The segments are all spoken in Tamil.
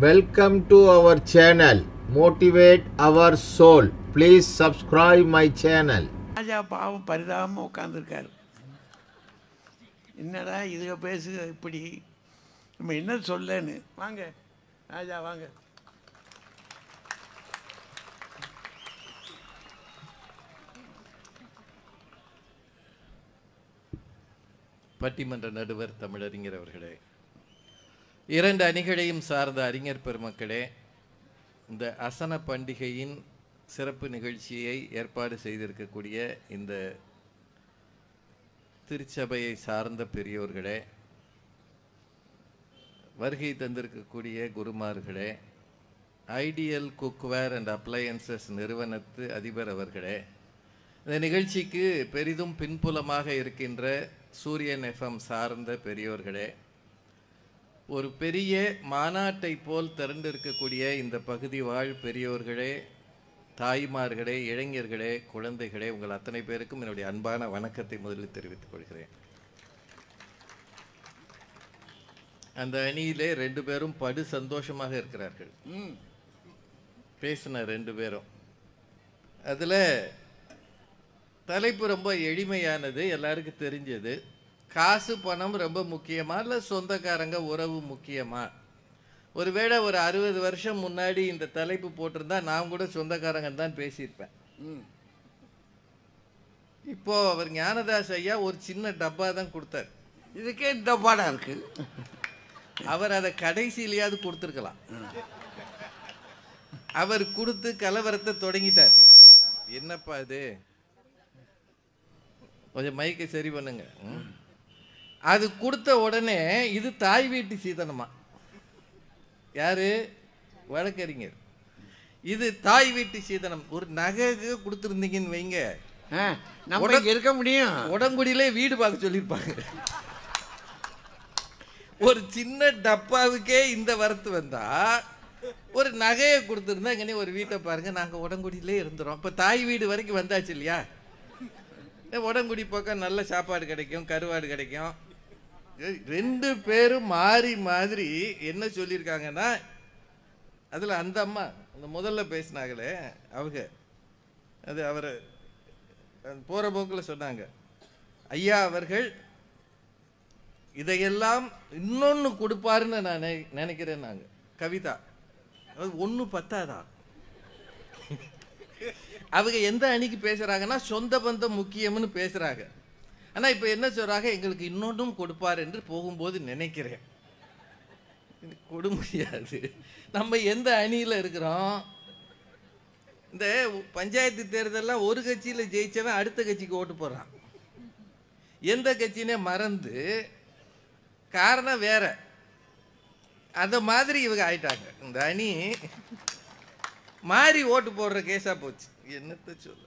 Welcome to our channel. Motivate our soul. Please subscribe my channel. ராஜா பாவம் பரிதாபமாக உட்காந்துருக்காரு. என்னடா இதுக பேசுக இப்படி, நம்ம என்ன சொல்லன்னு. வாங்க ராஜா வாங்க. பட்டிமன்ற நடுவர் தமிழறிஞர் அவர்களே, இரண்டு அணிகளையும் சார்ந்த அறிஞர் பெருமக்களே, இந்த அசன பண்டிகையின் சிறப்பு நிகழ்ச்சியை ஏற்பாடு செய்திருக்கக்கூடிய இந்த திருச்சபையை சார்ந்த பெரியோர்களே, வருகை தந்திருக்கக்கூடிய குருமார்களே, ஐடியல் குக்வேர் அண்ட் அப்ளையன்சஸ் நிறுவனத்து அதிபர் அவர்களே, இந்த நிகழ்ச்சிக்கு பெரிதும் பின்புலமாக இருக்கின்ற சூரியன் எஃப்எம் சார்ந்த பெரியோர்களே, ஒரு பெரிய மாநாட்டை போல் திரண்டிருக்கக்கூடிய இந்த பகுதி வாழ் பெரியோர்களே, தாய்மார்களே, இளைஞர்களே, குழந்தைகளே, உங்கள் அத்தனை பேருக்கும் என்னுடைய அன்பான வணக்கத்தை முதலில் தெரிவித்துக் கொள்கிறேன். அந்த அணியிலே 2 பேரும் படு சந்தோஷமாக இருக்கிறார்கள். பேசின 2 பேரும். அதில் தலைப்பு ரொம்ப எளிமையானது, எல்லாருக்கும் தெரிஞ்சது. காசு பணம் ரொம்ப முக்கியமா இல்லை சொந்தக்காரங்க உறவு முக்கியமா? ஒருவேளை ஒரு 60 வருஷம் முன்னாடி இந்த தலைப்பு போட்டிருந்தா நான் கூட சொந்தக்காரங்க தான் பேசியிருப்பேன். இப்போ அவர் ஞானதாஸ் ஐயா ஒரு சின்ன டப்பா தான் கொடுத்தார். இதுக்கே டப்பாடா இருக்கு. அவர் அதை கடைசியிலேயாவது கொடுத்துருக்கலாம். அவர் கொடுத்து கலவரத்தை தொடங்கிட்டார். என்னப்பா இது, கொஞ்சம் மைக்கை சரி பண்ணுங்க. அது கொடுத்த உடனே இது தாய் வீட்டு சீதனமா? யாரு? வழக்கறிஞர். இது தாய் வீட்டு சீதனம். ஒரு நகை கொடுத்துருந்தீங்கன்னு வைங்க, நம்ம இருக்க முடியும். உடங்குடியிலே வீடு பார்க்க சொல்லியிருப்பாங்க. ஒரு சின்ன டப்பாவுக்கே இந்த வரத்து வந்தா, ஒரு நகையை கொடுத்துருந்தா இங்கே ஒரு வீட்டை பாருங்க, நாங்கள் உடங்குடியிலே இருந்துறோம். இப்போ தாய் வீடு வரைக்கும் வந்தாச்சு இல்லையா? உடங்குடி பக்கம் நல்ல சாப்பாடு கிடைக்கும், கருவாடு கிடைக்கும். 2 பேரும் மாறி மாதிரி என்ன சொல்லியிருக்காங்கன்னா, அதில் அந்த அம்மா அந்த முதல்ல பேசினாங்களே அவங்க, அது அவர் போகிற போக்கில் சொன்னாங்க, ஐயா அவர்கள் இதையெல்லாம் இன்னொன்று கொடுப்பாருன்னு நான் நினைக்கிறேன். நாங்கள் கவிதா அது 1 பத்தாதா? அவங்க எந்த அணிக்கு பேசுகிறாங்கன்னா சொந்த பந்தம் முக்கியம்னு பேசுகிறாங்க. ஆனால் இப்போ என்ன சொல்கிறாங்க, எங்களுக்கு இன்னொன்றும் கொடுப்பார் என்று போகும்போது நினைக்கிறேன். கொடு முடியாது. நம்ம எந்த அணியில் இருக்கிறோம்? இந்த பஞ்சாயத்து தேர்தலில் ஒரு கட்சியில் ஜெயிச்சவன் அடுத்த கட்சிக்கு ஓட்டு போடுறான். எந்த கட்சினே மறந்து, காரணம் வேற. அந்த மாதிரி இவங்க ஆயிட்டாங்க. இந்த அணி மாறி ஓட்டு போடுற கேஸாக போச்சு. என்னத்தை சொல்ல,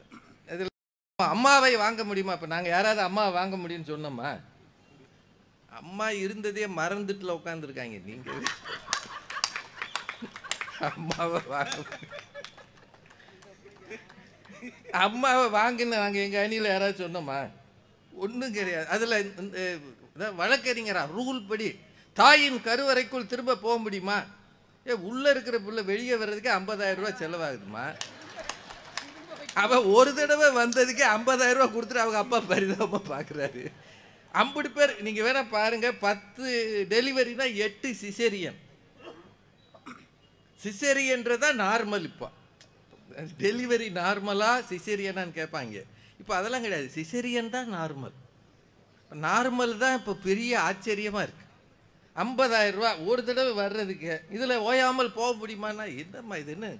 இதில் அம்மாவை வாங்க முடியுமா? இப்போ நாங்கள் யாராவது அம்மாவை வாங்க முடியும்னு சொன்னோமா? அம்மா இருந்ததே மறந்துட்டுல உட்காந்துருக்காங்க. நீங்கள் அம்மாவை வாங்க, அம்மாவை வாங்கின நாங்கள் எங்கள் அணியில் யாராவது சொன்னோமா? ஒன்றும் கிடையாது. அதில் இந்த வழக்கறிஞரா ரூல் படி தாயின் கருவறைக்குள் திரும்ப போக முடியுமா? உள்ளே இருக்கிற பிள்ளை வெளியே வர்றதுக்கு 50,000 ரூபா செலவாகுதுமா. அவன் ஒரு தடவை வந்ததுக்கே 50,000 ரூபா கொடுத்துட்டு அவங்க அப்பா பரிதாபமாக பார்க்குறாரு. 50 பேர் நீங்கள் வேணா பாருங்க, 10 டெலிவரினா 8 சிசேரியன். சிசேரியன்றதா நார்மல். இப்போ டெலிவரி நார்மலா சிசேரியனான்னு கேட்பாங்க. இப்போ அதெல்லாம் கிடையாது, சிசேரியன் தான் நார்மல். நார்மல் தான் இப்போ பெரிய ஆச்சரியமாக இருக்குது. 50,000 ரூபா ஒரு தடவை வர்றதுக்கு. இதில் ஓயாமல் போக முடியுமான்னா என்னம்மா இதுன்னு,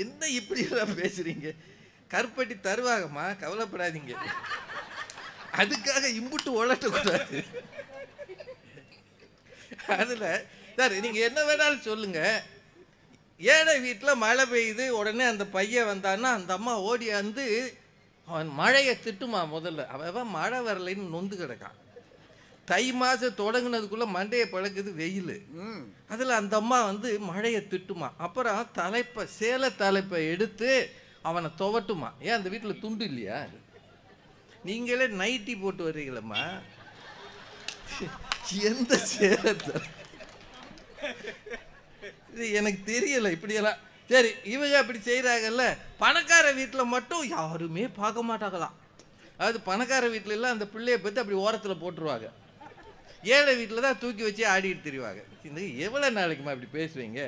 என்ன இப்படிலாம் பேசுகிறீங்க? கருப்பட்டி தருவாங்கம்மா, கவலைப்படாதீங்க. அதுக்காக இம்புட்டு உழட்டக்கூடாது. அதில் சார் நீங்கள் என்ன வேணாலும் சொல்லுங்கள். ஏழை வீட்டில் மழை பெய்யுது, உடனே அந்த பையன் வந்தான்னா அந்த அம்மா ஓடி வந்து அவன் மழையை திட்டுமா. முதல்ல அவன் மழை வரலைன்னு நொந்து கிடக்கான். தை மாதம் தொடங்கினதுக்குள்ளே மண்டையை பழக்குது வெயில். அதில் அந்த அம்மா வந்து மழையை திட்டுமா. அப்புறம் சேலை தலைப்பை எடுத்து அவனை துவட்டுமா. ஏன் அந்த வீட்டில் துண்டு இல்லையா? நீங்களே நைட்டி போட்டு வர்றீங்களம்மா, எந்த சேலை இது எனக்கு தெரியல இப்படியெல்லாம். சரி, இவங்க அப்படி செய்கிறாங்கல்ல. பணக்கார வீட்டில் மட்டும் யாருமே பார்க்க மாட்டாங்களாம். அதாவது பணக்கார வீட்டில எல்லாம் அந்த பிள்ளையை பற்றி அப்படி ஓரத்தில் போட்டுருவாங்க. ஏழை வீட்டில் தான் தூக்கி வச்சு ஆடிட்டு திரிவாங்க. இந்த எவ்வளோ நாளைக்குமா இப்படி பேசுவீங்க?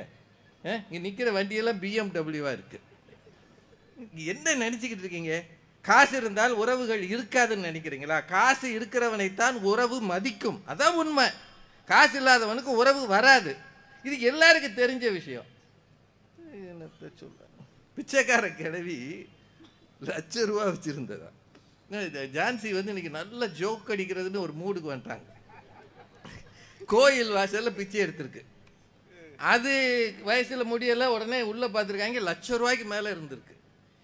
இங்கே நிற்கிற வண்டியெல்லாம் BMW இருக்குது. என்ன நினச்சிக்கிட்டு இருக்கீங்க? காசு இருந்தால் உறவுகள் இருக்காதுன்னு நினைக்கிறீங்களா? காசு இருக்கிறவனைத்தான் உறவு மதிக்கும். அதான் உண்மை. காசு இல்லாதவனுக்கு உறவு வராது. இது எல்லாருக்கும் தெரிஞ்ச விஷயம். என்னத்த சொல்ல, பிச்சைக்கார கிழவி ₹1,00,000 வச்சுருந்ததா. ஜான்சி வந்து இன்னைக்கு நல்ல ஜோக் அடிக்கிறதுன்னு ஒரு மூடுக்கு வந்துட்டாங்க. கோயில் வாசலில் பிச்சை எடுத்திருக்கு. அது வயசில் முடியலை. உடனே உள்ளே பார்த்துருக்காங்க, ₹1,00,000 மேலே இருந்திருக்கு.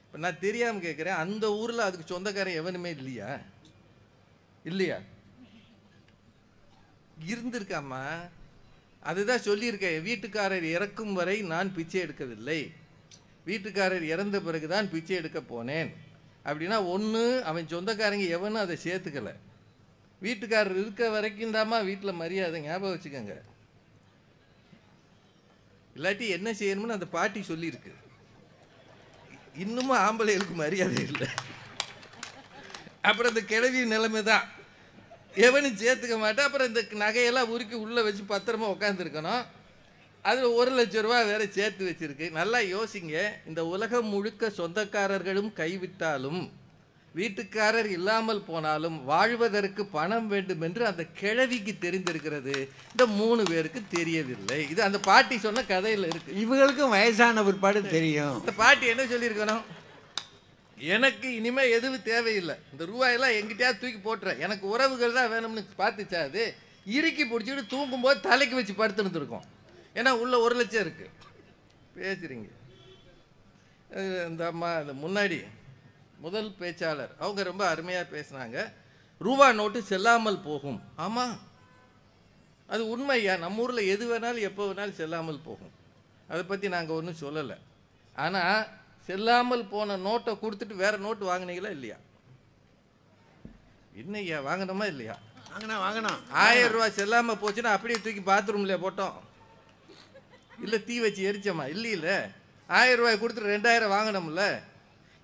இப்போ நான் தெரியாமல் கேட்குறேன், அந்த ஊரில் அதுக்கு சொந்தக்காரன் எவனுமே இல்லையா? இல்லையா? இருந்திருக்காமா? அதுதான் சொல்லியிருக்கேன், வீட்டுக்காரர் இறக்கும் வரை நான் பிச்சை எடுக்கவில்லை, வீட்டுக்காரர் இறந்த பிறகு தான் பிச்சை எடுக்க போனேன். அப்படின்னா ஒன்று, அவன் சொந்தக்காரங்க எவனும் அதை சேர்த்துக்கலை. வீட்டுக்காரர் இருக்க வரைக்கும் தாம்மா வீட்டில் மரியாதை, ஞாபகம் வச்சுக்கோங்க. இல்லாட்டி என்ன செய்யணும்னு அந்த பாட்டி சொல்லியிருக்கு. இன்னமும் ஆம்பளைகளுக்கு மரியாதை இல்லை. அப்புறம் இந்த கிழவி நிலைமை தான், எவனும் சேர்த்துக்க மாட்டேன். அப்புறம் இந்த நகையெல்லாம் உருக்கி உள்ளே வச்சு பத்திரமா உட்காந்துருக்கணும். அதில் ₹1,00,000 வேற சேர்த்து வச்சிருக்கு. நல்லா யோசிங்க, இந்த உலகம் முழுக்க சொந்தக்காரர்களும் கைவிட்டாலும் வீட்டுக்காரர் இல்லாமல் போனாலும் வாழ்வதற்கு பணம் வேண்டும் என்று அந்த கிழவிக்கு தெரிந்திருக்கிறது. இந்த 3 பேருக்கு தெரியவில்லை. இது அந்த பாட்டி சொன்ன கதையில் இருக்கு. இவங்களுக்கும் வயசான பிற்பாடு தெரியும். இந்த பாட்டி என்ன சொல்லியிருக்கணும்? எனக்கு இனிமே எதுவும் தேவையில்லை, இந்த ரூபாயெல்லாம் எங்கிட்டயாவது தூக்கி போட்டுறேன், எனக்கு உறவுகள் தான் வேணும்னு பார்த்துச்சா? அது இறுக்கி பிடிச்சிக்கிட்டு தூங்கும்போது தலைக்கு வச்சு படுத்துருந்துருக்கோம். ஏன்னா உள்ள ₹1,00,000 இருக்கு. பேசுறீங்க. இந்த அம்மா இந்த முன்னாடி முதல் பேச்சாளர் அவங்க ரொம்ப அருமையாக பேசுனாங்க. ரூபா நோட்டு செல்லாமல் போகும். ஆமாம், அது உண்மையா. நம்ம ஊரில் எது வேணாலும் எப்போ வேணாலும் செல்லாமல் போகும். அதை பற்றி நாங்கள் ஒன்றும் சொல்லலை. ஆனால் செல்லாமல் போன நோட்டை கொடுத்துட்டு வேற நோட்டு வாங்கினீங்களா இல்லையா? என்னையா வாங்கினோமா இல்லையா? வாங்கினோம். ₹1000 செல்லாமல் போச்சுன்னா அப்படியே தூக்கி பாத்ரூம்ல போட்டோம், இல்லை தீ வச்சு எரிச்சோமா? இல்லையில, ₹1000 கொடுத்துட்டு 2000 வாங்கினோம்ல.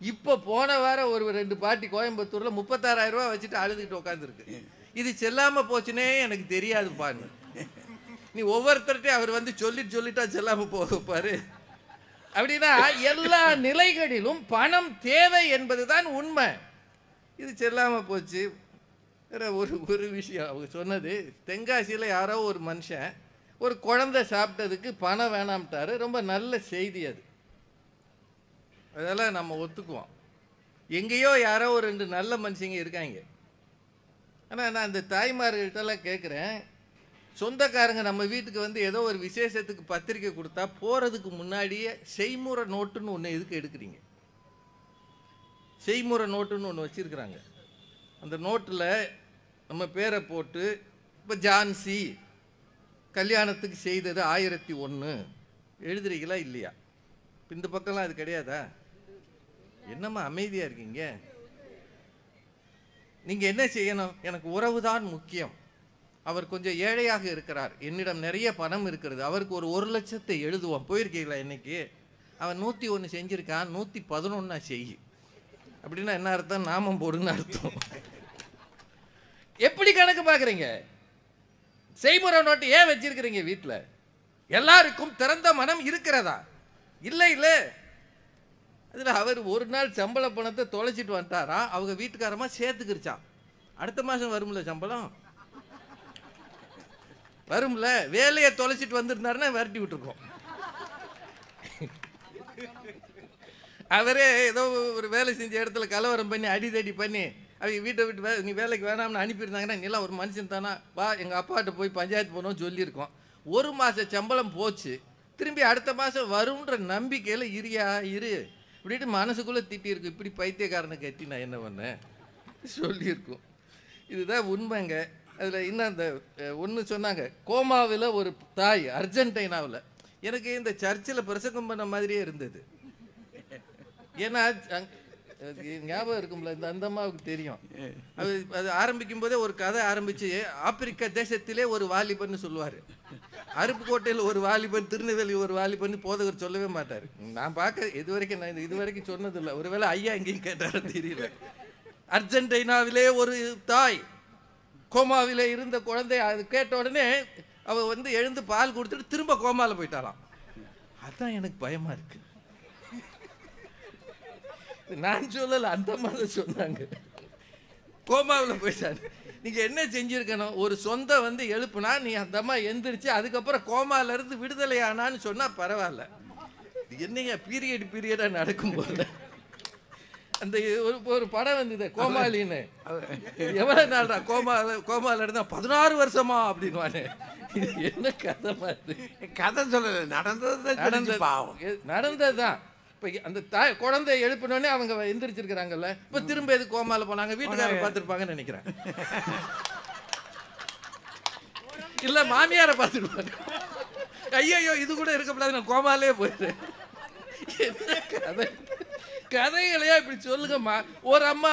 இப்போ போன வாரம் ஒரு 2 பாட்டி கோயம்புத்தூரில் ₹36,000 வச்சுட்டு அழுதுகிட்டு உட்காந்துருக்கு. இது செல்லாமல் போச்சுன்னே எனக்கு தெரியாதுப்பான்னு. நீ ஒவ்வொருத்தர்கிட்டையும் அவர் வந்து சொல்லிட்டா செல்லாமல் போகப்பாரு. அப்படின்னா எல்லா நிலைகளிலும் பணம் தேவை என்பதுதான் உண்மை. இது செல்லாமல் போச்சு. வேற ஒரு விஷயம் அவங்க சொன்னது, தென்காசியில் யாரோ ஒரு மனுஷன் ஒரு குழந்தை சாப்பிட்டதுக்கு பணம் வேணாம்ட்டாரு. ரொம்ப நல்ல செய்தி அது, அதெல்லாம் நம்ம ஒத்துக்குவோம். எங்கேயோ யாரோ ஒரு 2 நல்ல மனுஷங்க இருக்காங்க. ஆனால் நான் இந்த தாய்மார்கள்ட்டெல்லாம் கேட்குறேன், சொந்தக்காரங்க நம்ம வீட்டுக்கு வந்து ஏதோ ஒரு விசேஷத்துக்கு பத்திரிக்கை கொடுத்தா போகிறதுக்கு முன்னாடியே செய்முறை நோட்டுன்னு ஒன்று எதுக்கு எடுக்கிறீங்க? செய்முறை நோட்டுன்னு ஒன்று வச்சுருக்குறாங்க. அந்த நோட்டில் நம்ம பேரை போட்டு, இப்போ ஜான்சி கல்யாணத்துக்கு செய்தது 1001 எழுதுறீங்களா இல்லையா? இந்த பக்கம்லாம் அது கிடையாதா? என்னம்மா அமைதியாக இருக்கீங்க? நீங்கள் என்ன செய்யணும்? எனக்கு உறவு தான் முக்கியம். அவர் கொஞ்சம் ஏழையாக இருக்கிறார், என்னிடம் நிறைய பணம் இருக்கிறது, அவருக்கு ஒரு 1,00,000 எழுதுவோம். போயிருக்கீங்களா இன்னைக்கு? அவன் 101 செஞ்சுருக்கான், 111 செய். அப்படின்னா என்ன அர்த்தம்? நாமம் போடுன்னு அர்த்தம். எப்படி கணக்கு பார்க்குறீங்க? செய்முறை நோட்டு ஏன் வச்சிருக்கிறீங்க வீட்டில்? எல்லாருக்கும் திறந்த மனம் இருக்கிறதா? இல்லை இல்லை. அதில் அவர் ஒரு நாள் சம்பள பணத்தை தொலைச்சிட்டு வந்துட்டாரா, அவங்க வீட்டுக்காரமா சேர்த்துக்கிருச்சான். அடுத்த மாதம் வரும்ல சம்பளம்? வரும்ல. வேலையை தொலைச்சிட்டு வந்திருந்தாருன்னா விரட்டி விட்டுருக்கோம். அவரே ஏதோ ஒரு வேலை செஞ்ச இடத்துல கலவரம் பண்ணி அடிதடி பண்ணி அவங்க வீட்டை விட்டு நீ வேலைக்கு வேணாம்னு அனுப்பியிருந்தாங்கன்னா, நீலாம் ஒரு மனுஷன் தானா, வா எங்கள் அப்பாட்ட போய் பஞ்சாயத்து போனோம்னு சொல்லியிருக்கோம். 1 மாத சம்பளம் போச்சு, திரும்பி அடுத்த மாதம் வரும்ன்ற நம்பிக்கையில் இரு இப்படிட்டு மனசுக்குள்ளே திட்டிருக்கு. இப்படி பைத்தியக்காரனை கட்டி நான் என்ன பண்ணேன் சொல்லியிருக்கோம். இதுதான் உண்மைங்க. அதில் இன்னும் அந்த ஒன்று சொன்னாங்க, கோமாவில் ஒரு தாய் அர்ஜென்டினாவில். எனக்கு இந்த சர்ச்சில் பிரசங்கம் பண்ண மாதிரியே இருந்தது. ஏன்னா ஞாபகம் இருக்கும்ல, இந்த அந்த அம்மாவுக்கு தெரியும். அது ஆரம்பிக்கும் போதே ஒரு கதை ஆரம்பித்து, ஆப்பிரிக்கா தேசத்திலே ஒரு வாலிபன்னு சொல்லுவார். அருப்புக்கோட்டையில் ஒரு வாலிபன், திருநெல்வேலி ஒரு வாலிபன் போதகர் சொல்லவே மாட்டார். நான் பார்க்க இது வரைக்கும் சொன்னதில்லை. ஒருவேளை ஐயா எங்கேயும் கேட்டாரும் தெரியல. அர்ஜென்டினாவிலே ஒரு தாய் கோமாவிலே இருந்த குழந்தை அது கேட்ட உடனே அவ எழுந்து பால் கொடுத்துட்டு திரும்ப கோமாவில் போயிட்டாலாம். அதான் எனக்கு பயமா இருக்கு. நான் சொல்லல, அந்த மாதிரி சொன்னாங்க. கோமாவில் போயிட்டாரு. நீங்க என்ன செஞ்சிருக்கணும்? ஒரு சொந்த எழுப்புனா நீ அந்த அம்மா எந்திரிச்சு அதுக்கப்புறம் கோமால இருந்து விடுதலை ஆனான்னு சொன்னா பரவாயில்ல. என்னையா பீரியடா நடக்கும் போல. அந்த ஒரு படம் வந்தது கோமாளின்னு. எவ்வளவு நாள் கோமால இருந்தா 16 வருஷமா அப்படின்னு. என்ன கதை மாதிரி? கதை சொல்லல, நடந்ததுதான். இப்போ அந்த குழந்தை எழுப்பினோடனே அவங்க எந்திரிச்சிருக்கிறாங்கல்ல, இப்போ திரும்ப எது கோமால போனாங்க? வீட்டுக்காரர் பார்த்துருப்பாங்கன்னு நினைக்கிறேன். இல்ல மாமியாரை பார்த்துருப்பாங்க. ஐயோ இது கூட இருக்கக்கூடாது, நான் கோமாலே போயிடுறேன். கதைகளையா இப்படி சொல்லுங்கம்மா. ஒரு அம்மா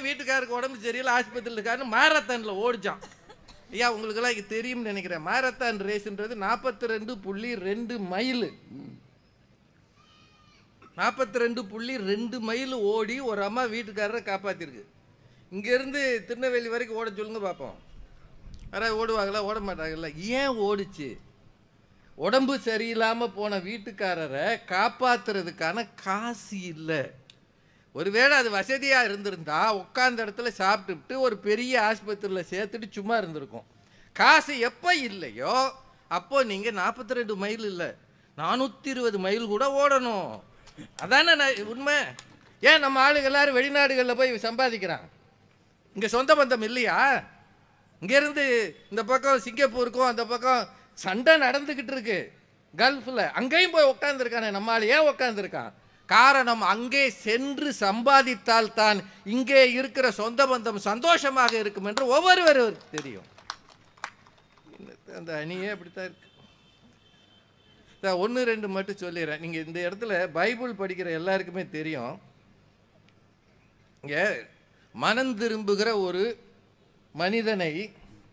வீட்டுக்காருக்கு உடம்பு சரியில்லை, ஆஸ்பத்திரியில் இருக்காருன்னு மாரத்தானில் ஓடிச்சான். ஐயா உங்களுக்கெல்லாம் இது தெரியும்னு நினைக்கிறேன். Marathon ரேஸ்ன்றது 42.2 mile. 42.2 மைல் ஓடி ஒரு அம்மா வீட்டுக்காரரை காப்பாத்திருக்கு. இங்கேருந்து திருநெல்வேலி வரைக்கும் ஓட சொல்லுங்க பார்ப்போம். யாராவது ஓடுவாங்களா? ஓட மாட்டாங்கல்ல. ஏன் ஓடிச்சு? உடம்பு சரியில்லாமல் போன வீட்டுக்காரரை காப்பாற்றுறதுக்கான காசு இல்லை. ஒருவேளை அது வசதியாக இருந்திருந்தா உட்காந்த இடத்துல சாப்பிட்டுட்டு ஒரு பெரிய ஆஸ்பத்திரியில் சேர்த்துட்டு சும்மா இருந்திருக்கும். காசு எப்போ இல்லையோ அப்போ நீங்கள் 42 மைல் இல்லை 420 மைல் கூட ஓடணும். அதானே உண்மை. ஏன் நம்ம ஆளுங்க எல்லாரும் வெளிநாடுகளில் போய் சம்பாதிக்கிறான்? இங்கே சொந்த பந்தம் இல்லையா? இங்கேருந்து இந்த பக்கம் சிங்கப்பூருக்கும் அந்த பக்கம் சண்டை நடந்துக்கிட்டு இருக்கு கல்ஃபில். அங்கேயும் போய் உட்காந்துருக்கானே நம்ம ஆள். ஏன் உட்காந்துருக்கான்? காரணம், அங்கே சென்று சம்பாதித்தால் தான் இங்கே இருக்கிற சொந்த பந்தம் சந்தோஷமாக இருக்கும் என்று ஒவ்வொருவரும் தெரியும். அந்த அணியே அப்படித்தான் இருக்கு. 1-2 மட்டும் சொல்லிடுறேன். நீங்கள் இந்த இடத்துல பைபிள் படிக்கிற எல்லாருக்குமே தெரியும். இங்கே மனம் திரும்புகிற ஒரு மனிதனை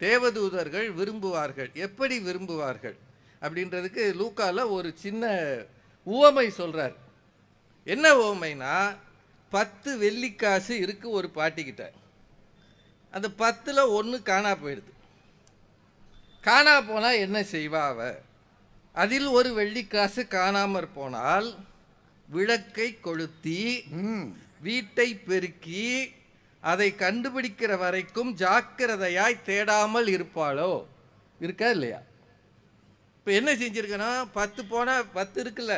தேவதூதர்கள் விரும்புவார்கள். எப்படி விரும்புவார்கள் அப்படின்றதுக்கு லூக்கால ஒரு சின்ன உவமை சொல்றார். என்ன உவமைனா, 10 வெள்ளிக்காசு இருக்கு ஒரு பாட்டிக்கிட்ட. அந்த 10ல் 1 காணா போயிடுது. காணா போனா என்ன செய்வா அவ? அதில் ஒரு வெள்ளிக்காசு காணாமற் போனால் விளக்கை கொளுத்தி வீட்டை பெருக்கி அதை கண்டுபிடிக்கிற வரைக்கும் ஜாக்கிரதையாய் தேடாமல் இருப்பாளோ? இருக்கா இல்லையா? இப்போ என்ன செஞ்சிருக்கணும்? 10 போனா 10 இருக்குல்ல,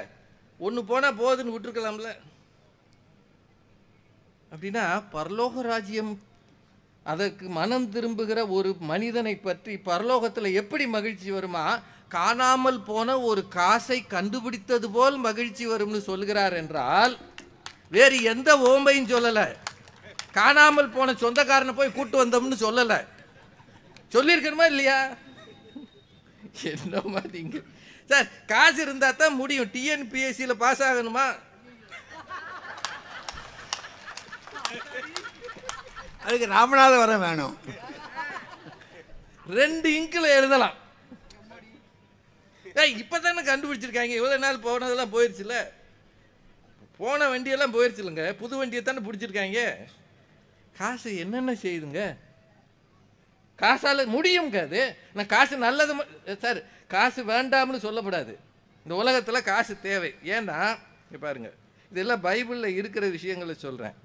1 போனா போதுன்னு விட்டுருக்கலாம்ல. அப்படின்னா பரலோக ராஜ்யம், அதற்கு மனம் திரும்புகிற ஒரு மனிதனை பற்றி பரலோகத்தில் எப்படி மகிழ்ச்சி வருமா? காணாமல் போன ஒரு காசை கண்டுபிடித்தது போல் மகிழ்ச்சி வரும்னு சொல்கிறார் என்றால் வேறு எந்த ஓம்பையும் சொல்லலை. காணாமல் போன சொந்தக்காரனை போய் கூட்டு வந்தோம்னு சொல்லலை. சொல்லியிருக்கணுமா இல்லையா? என்ன மாதிரிங்க சார், காசு இருந்தா தான் முடியும். டிஎன்பிஎஸ்சியில் பாஸ் ஆகணுமா? அதுக்கு ராமநாதபுரம் வேணும். 2 இங்கில் எழுதலாம். இப்பதானே கண்டுபிடிச்சிருக்காங்க. இவ்வளவு நாள் போனதெல்லாம் போயிருச்சுல. போன வண்டியெல்லாம் போயிருச்சு இல்லைங்க, புது வண்டியை தானே பிடிச்சிருக்காங்க. காசு என்னென்ன செய்யுதுங்க? காசால முடியுங்க அது. நான் காசு நல்லது சார், காசு வேண்டாம்னு சொல்லப்படாது. இந்த உலகத்தில் காசு தேவை. ஏன்னா பாருங்க, இதெல்லாம் பைபிளில் இருக்கிற விஷயங்களை சொல்கிறேன்.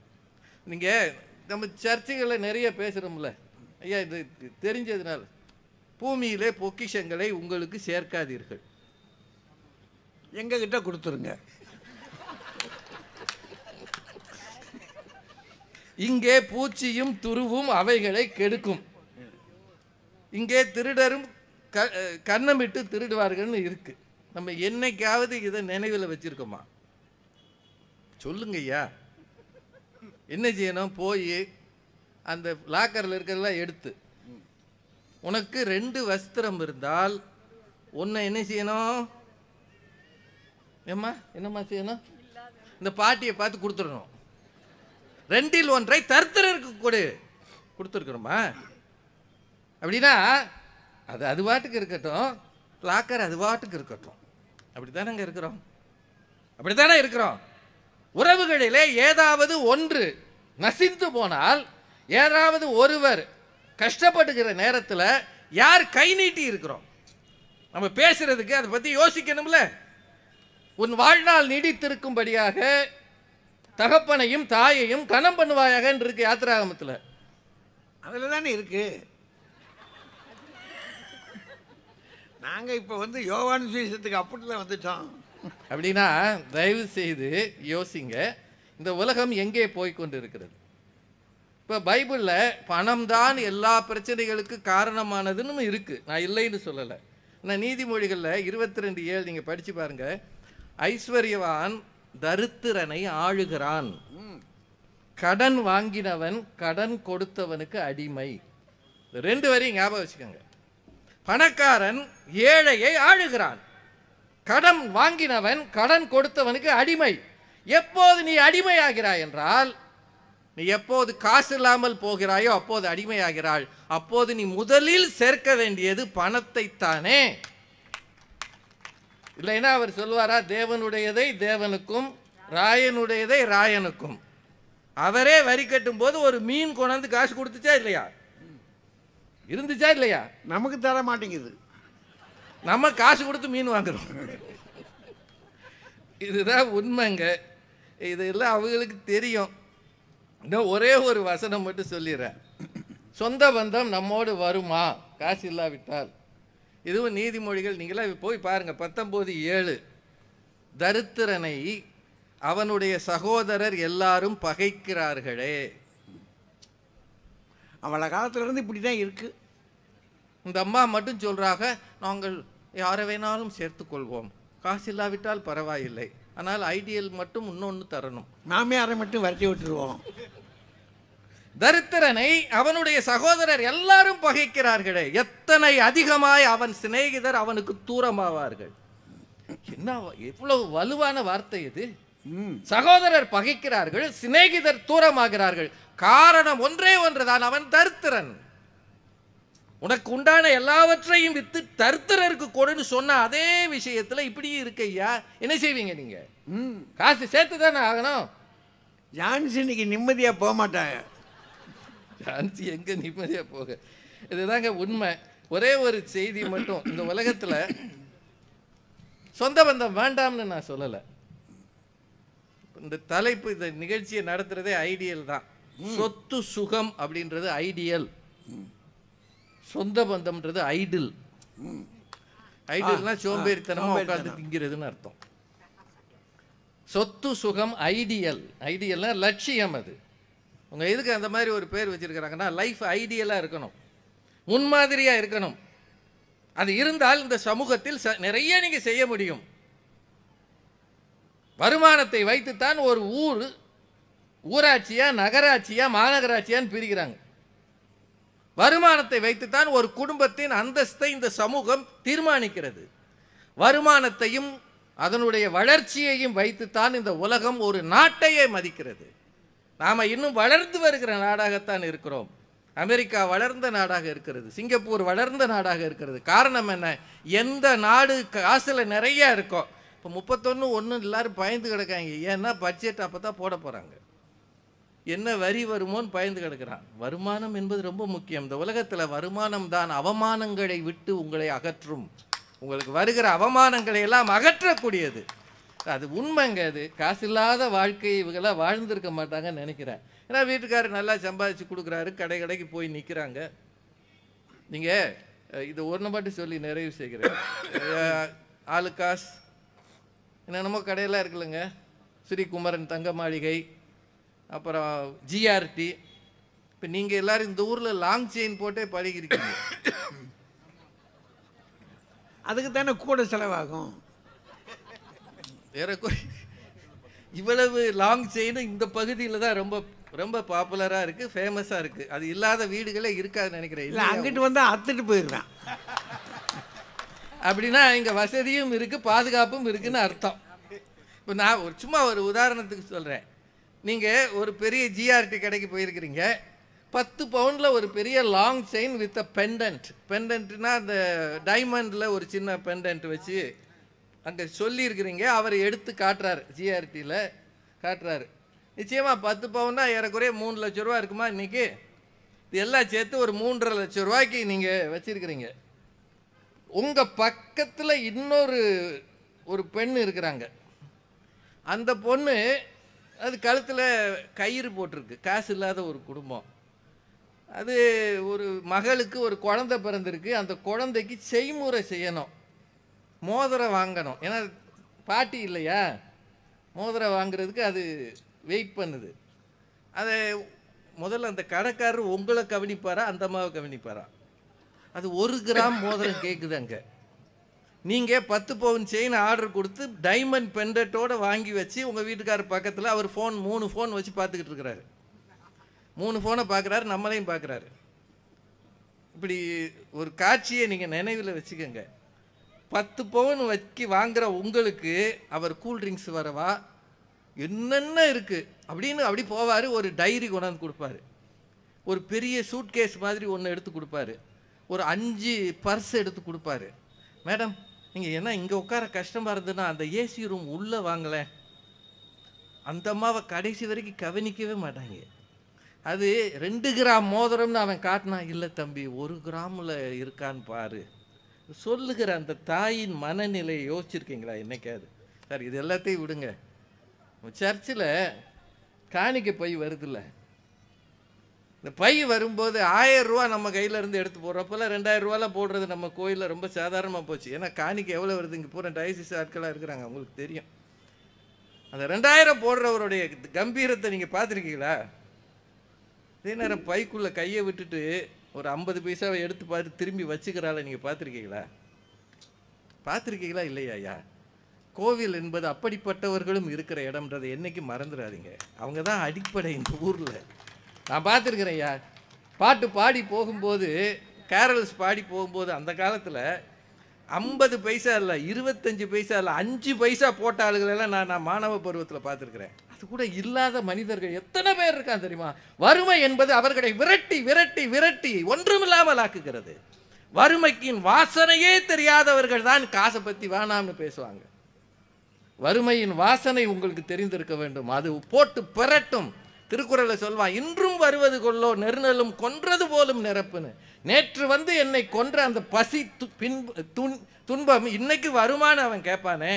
நீங்கள் நம்ம சர்ச்சைகளை நிறைய பேசுகிறோம்ல ஐயா, இது தெரிஞ்சதுனால. பூமியிலே பொக்கிஷங்களை உங்களுக்கு சேர்க்காதீர்கள், எங்ககிட்ட கொடுத்துருங்க. இங்கே பூச்சியும் துருவும் அவைகளை கெடுக்கும், இங்கே திருடரும் கண்ணமிட்டு திருடுவார்கள்னு இருக்கு. நம்ம என்னைக்காவது இதை நினைவில் வச்சிருக்கோமா? சொல்லுங்க ஐயா. என்ன செய்யணும்? போய் அந்த லாக்கரில் இருக்கிறதெல்லாம் எடுத்து, உனக்கு 2 வஸ்திரம் இருந்தால் ஒன்றை என்ன செய்யணும்? ஏம்மா என்னம்மா செய்யணும்? இந்த பாட்டியை பார்த்து கொடுத்துடணும். 2இல் 1 தருத்தருக்கு கொடுத்துருக்குறோமா? அப்படின்னா அது பாட்டுக்கு இருக்கட்டும். லாக்கர் அது பாட்டுக்கு இருக்கட்டும். அப்படித்தானங்க இருக்கிறோம், அப்படித்தானே இருக்கிறோம். உறவுகளிலே ஏதாவது ஒன்று நசிந்து போனால், ஏதாவது ஒருவர் கஷ்டப்படுகிற நேரத்தில் யார் கை நீட்டி இருக்கிறோம்? நம்ம பேசுறதுக்கு அதை பற்றி யோசிக்கணும்ல. உன் வாழ்நாள் நீடித்திருக்கும்படியாக தகப்பனையும் தாயையும் கணம் பண்ணுவாயாக என்று இருக்கு யாத்திராகமத்தில். அதில் தானே இருக்கு. நாங்கள் இப்போ யோவான் சுவிசேஷத்துக்கு அப்படிலாம் வந்துட்டோம். அப்படின்னா தயவு செய்து யோசிங்க, இந்த உலகம் எங்கே போய்கொண்டு இருக்கிறது? இப்போ பைபிளில் பணம் தான் எல்லா பிரச்சனைகளுக்கு காரணமானதுன்னு இருக்கு, நான் இல்லைன்னு சொல்லலை. நான் நீதிமொழிகளில் 22:7 நீங்கள் படித்து பாருங்க. ஐஸ்வர்யவான் தரித்திரனை ஆளுகிறான், கடன் வாங்கினவன் கடன் கொடுத்தவனுக்கு அடிமை. 2 வரையும் ஞாபகம் வச்சுக்கோங்க. பணக்காரன் ஏழையை ஆளுகிறான், கடன் வாங்கினவன் கடன் கொடுத்தவனுக்கு அடிமை. எப்போது நீ அடிமையாகிறாய் என்றால், நீ எப்போது காசு இல்லாமல் போகிறாயோ அப்போது அடிமையாகிறாள். அப்போது நீ முதலில் சேர்க்க வேண்டியது பணத்தை தானே. இல்லைன்னா அவர் சொல்வாரா, தேவனுடையதை தேவனுக்கும் ராயனுடையதை ராயனுக்கும். அவரே வரி கட்டும் போது ஒரு மீன் கொண்டாந்து காசு கொடுத்துச்சா இல்லையா? இருந்துச்சா இல்லையா? நமக்கு தர மாட்டேங்குது, நம்ம காசு கொடுத்து மீன் வாங்குறோம். இதுதான் உண்மைங்க. இதெல்லாம் அவங்களுக்கு தெரியும். இன்னும் ஒரே ஒரு வசனம் மட்டும் சொல்லிடுறேன். சொந்த பந்தம் நம்மோடு வருமா காசு இல்லாவிட்டால்? இதுவும் நீதிமொழிகள், நீங்களாம் போய் பாருங்க. 19:7 தரித்திரனை அவனுடைய சகோதரர் எல்லாரும் பகைக்கிறார்களே. அவளை காலத்திலிருந்து இப்படி தான் இருக்கு. இந்த அம்மா மட்டும் சொல்றாங்க, நாங்கள் யாரை வேணாலும் சேர்த்துக்கொள்வோம், காசு இல்லாவிட்டால் பரவாயில்லை, ஆனால் ஐடியல் மட்டும் இன்னொன்று தரணும், மாமியாரை மட்டும் வரட்டி விட்டுருவோம். தரித்திரனை அவனுடைய சகோதரர் எல்லாரும் பகைக்கிறார்களே, எத்தனை அதிகமாய் அவன் சிநேகிதர் அவனுக்கு தூரமாவார்கள். என்ன எவ்வளவு வலுவான வார்த்தை இது! சகோதரர் பகைக்கிறார்கள், சிநேகிதர் தூரமாகிறார்கள். காரணம் ஒன்றே ஒன்றுதான், அவன் தரித்திரன். உனக்கு உண்டான எல்லாவற்றையும் வித்து தரித்திரருக்கு கொடுன்னு சொன்ன அதே விஷயத்துல இப்படியே இருக்கையா, என்ன செய்வீங்க நீங்க? காசு சேர்த்து தானே ஆகணும். ஜான்சி இன்னைக்கு நிம்மதியா போக மாட்டாங்க. ஜான்சி எங்க நிம்மதியா போக? இதுதாங்க உண்மை. ஒரே ஒரு செய்தி மட்டும், இந்த உலகத்துல சொந்த பந்தம் வேண்டாம்னு நான் சொல்லலை. இந்த தலைப்பு, இந்த நிகழ்ச்சியை நடத்துறதே ஐடியல் தான். சொத்து சுகம் அப்படின்றது ஐடியல், சொந்த பந்தம்ன்றது ஐடில். ஐடியல்னா சோம்பேறித்தனமா உட்கார்ந்து திங்கிறதுன்னு அர்த்தம். சொத்து சுகம் ஐடியல். ஐடியல்னா லட்சியம். அது உங்க எதுக்கு அந்த மாதிரி ஒரு பேர் வச்சிருக்கிறாங்கன்னா, லைஃப் ஐடியலா இருக்கணும், முன்மாதிரியா இருக்கணும். அது இருந்தால் இந்த சமூகத்தில் நிறைய நீங்க செய்ய முடியும். வருமானத்தை வைத்துத்தான் ஒரு ஊராட்சியா நகராட்சியா மாநகராட்சியான்னு பிரிக்கிறாங்க. வருமானத்தை வைத்துத்தான் ஒரு குடும்பத்தின் அந்தஸ்தை இந்த சமூகம் தீர்மானிக்கிறது. வருமானத்தையும் அதனுடைய வளர்ச்சியையும் வைத்துத்தான் இந்த உலகம் ஒரு நாட்டையே மதிக்கிறது. நாம் இன்னும் வளர்ந்து வருகிற நாடாகத்தான் இருக்கிறோம். அமெரிக்கா வளர்ந்த நாடாக இருக்கிறது, சிங்கப்பூர் வளர்ந்த நாடாக இருக்கிறது. காரணம் என்ன? எந்த நாடு காசில் நிறைய இருக்கோ. இப்போ 31 எல்லாரும் பயந்து கிடக்காங்க. ஏன்னா பட்ஜெட் அப்போ தான் போட போகிறாங்க. என்ன வரி வருமோன்னு பயந்து கிடக்கிறான். வருமானம் என்பது ரொம்ப முக்கியம். இந்த உலகத்தில் வருமானம் தான் அவமானங்களை விட்டு உங்களை அகற்றும். உங்களுக்கு வருகிற அவமானங்களை எல்லாம் அகற்றக்கூடியது. அது உண்மைங்க. அது காசு இல்லாத வாழ்க்கையை இவங்கெல்லாம் வாழ்ந்திருக்க மாட்டாங்கன்னு நினைக்கிறேன். ஏன்னா வீட்டுக்காரர் நல்லா சம்பாதிச்சு கொடுக்குறாரு, கடைக்கு போய் நிற்கிறாங்க. நீங்கள் இது ஒன்று மட்டும் சொல்லி நிறைவு செய்கிறேன். ஆலுக்காஸ் என்னென்னமோ கடையெல்லாம் இருக்குல்லங்க, ஸ்ரீகுமரன் தங்க மாளிகை, அப்புறம் ஜிஆர்டி. இப்போ நீங்கள் எல்லோரும் இந்த ஊரில் லாங் செயின் போட்டே பழகிருக்கீங்க. அதுக்கு தானே கூட செலவாகும். இவ்வளவு லாங் செயின் இந்த பகுதியில் தான் ரொம்ப ரொம்ப பாப்புலராக இருக்குது, ஃபேமஸாக இருக்குது. அது இல்லாத வீடுகளே இருக்காதுன்னு நினைக்கிறேன். இல்லை, அங்கிட்டு வந்தால் அத்துட்டு போயிடுறான். அப்படின்னா இங்கே வசதியும் இருக்குது, பாதுகாப்பும் இருக்குதுன்னு அர்த்தம். இப்போ நான் சும்மா ஒரு உதாரணத்துக்கு சொல்கிறேன். நீங்கள் ஒரு பெரிய ஜிஆர்டி கடைக்கு போயிருக்கிறீங்க, 10 பவுண்டில் ஒரு பெரிய long chain with a pendant. பெண்டன்ட்னா அந்த டைமண்டில் ஒரு சின்ன பெண்டன்ட் வச்சு அங்கே சொல்லியிருக்கிறீங்க. அவர் எடுத்து காட்டுறாரு, ஜிஆர்டியில் காட்டுறாரு. நிச்சயமாக 10 பவுன்னா ஏறக்குறைய 3 லட்ச ரூபா இருக்குமா இன்றைக்கி? இது எல்லாம் சேர்த்து ஒரு 3.5 லட்ச ரூபாய்க்கு நீங்கள் வச்சுருக்கிறீங்க. உங்கள் பக்கத்தில் இன்னொரு பெண் இருக்கிறாங்க. அந்த பொண்ணு அது கழுத்தில் கயிறு போட்டிருக்கு. காசு இல்லாத ஒரு குடும்பம். அது ஒரு மகளுக்கு ஒரு குழந்தை பிறந்திருக்கு. அந்த குழந்தைக்கு செய்முறை செய்யணும், மோதிரம் வாங்கணும். ஏன்னா பாட்டி இல்லையா, மோதிரம் வாங்குறதுக்கு அது வெயிட் பண்ணுது. அதை முதல்ல அந்த கடைக்காரர் உங்களை கவனிப்பாரா, அந்த அம்மாவை கவனிப்பாரா? அது 1 கிராம் மோதிரம் கேட்குது. அங்கே நீங்கள் 10 பவுன் செயின் ஆர்டர் கொடுத்து டைமண்ட் பெண்டட்டோடு வாங்கி வச்சு உங்கள் வீட்டுக்காரர் பக்கத்தில் அவர் ஃபோன் 3 ஃபோன் வச்சு பார்த்துக்கிட்டு இருக்கிறாரு. 3 ஃபோனை பார்க்குறாரு, நம்மளையும் பார்க்குறாரு. இப்படி ஒரு காட்சியை நீங்கள் நினைவில் வச்சுக்கோங்க. 10 பவுன் வச்சு வாங்குகிற உங்களுக்கு அவர் கூல்ட்ரிங்க்ஸ் வரவா என்னென்ன இருக்குது அப்படின்னு அப்படி போவார். ஒரு டைரி கொண்டாந்து கொடுப்பாரு, ஒரு பெரிய சூட்கேஸ் மாதிரி ஒன்று எடுத்து கொடுப்பாரு, ஒரு 5 பர்ஸ் எடுத்து கொடுப்பாரு. மேடம் நீங்கள் என்ன இங்கே உட்கார கஷ்டமாக இருந்ததுன்னா அந்த ஏசி ரூம் உள்ளே வாங்கலை. அந்த அம்மாவை கடைசி வரைக்கும் கவனிக்கவே மாட்டாங்க. அது 2 கிராம் மோதிரம்னு அவன் காட்டினான். இல்லை தம்பி 1 கிராமில் இருக்கான்னு பாரு சொல்லுகிற அந்த தாயின் மனநிலையை யோசிச்சிருக்கீங்களா என்னைக்காது? சார் இது எல்லாத்தையும் விடுங்க. சர்ச்சில் காணிக்கை பை வருதில்ல, இந்த பை வரும்போது 1000 ரூபா நம்ம கையில் இருந்து எடுத்து போடுறப்பெல்லாம் 2000 ரூபாலாம் போடுறது நம்ம கோயிலில் ரொம்ப சாதாரணமாக போச்சு. ஏன்னா காணிக்கை எவ்வளோ வருது, இங்கே பூரா டயசிஸ் ஆட்களாக இருக்கிறாங்க, உங்களுக்கு தெரியும். அந்த 2000 போடுறவருடைய கம்பீரத்தை நீங்கள் பார்த்துருக்கீங்களா? அதே நேரம் பைக்குள்ளே கையை விட்டுட்டு ஒரு 50 பைசாவை எடுத்து பார்த்து திரும்பி வச்சுக்கிறால நீங்கள் பார்த்துருக்கீங்களா? பார்த்துருக்கீங்களா இல்லையா? ஐயா, கோவில் என்பது அப்படிப்பட்டவர்களும் இருக்கிற இடம்ன்றதை என்றைக்கும் மறந்துடாதீங்க. அவங்க தான் அடிப்படை இந்த ஊரில். நான் பார்த்துருக்குறேன் ஐயா. பாட்டு பாடி போகும்போது, கேரல்ஸ் பாடி போகும்போது அந்த காலத்தில் 50 பைசா இல்லை, 25 பைசா இல்லை, 5 பைசா போட்ட ஆளுகளெல்லாம் நான் மாணவ பருவத்தில் பார்த்துருக்குறேன். அது கூட இல்லாத மனிதர்கள் எத்தனை பேர் இருக்கான் தெரியுமா? வறுமை என்பது அவர்களை விரட்டி விரட்டி விரட்டி ஒன்றுமில்லாமல் ஆக்குகிறது. வறுமைக்கின் வாசனையே தெரியாதவர்கள் தான் காசை பற்றி வேணாம்னு பேசுவாங்க. வறுமையின் வாசனை உங்களுக்கு தெரிந்திருக்க வேண்டும். அது போட்டு பெறட்டும். திருக்குறளை சொல்வான், இன்றும் வருவது கொள்ளோ நெருநலும் கொன்றது போலும் நிரப்புன்னு. நேற்று வந்து என்னை கொன்ற அந்த பசி துன்பம் இன்னைக்கு வருமானு அவன் கேட்பானே.